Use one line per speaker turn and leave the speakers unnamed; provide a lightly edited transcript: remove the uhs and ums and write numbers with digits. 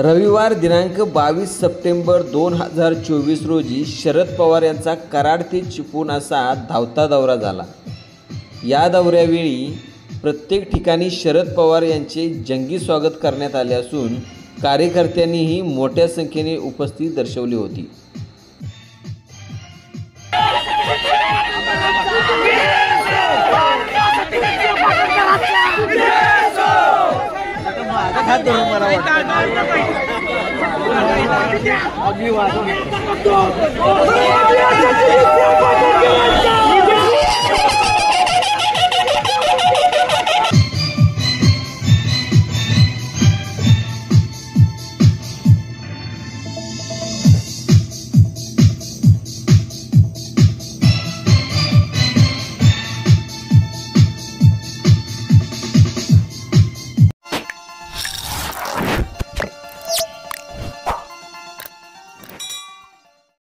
रविवार दिनांक 22 सप्टेंबर 2024 रोजी शरद पवार यांचा कराड ते चिपळूण असा धावता दौरा झाला। या दौऱ्यावेळी प्रत्येक ठिकाणी शरद पवार यांचे जंगी स्वागत करण्यात आले असून कार्यकर्त्यांनीही मोठ्या संख्येने उपस्थिती दर्शवली होती।
अभी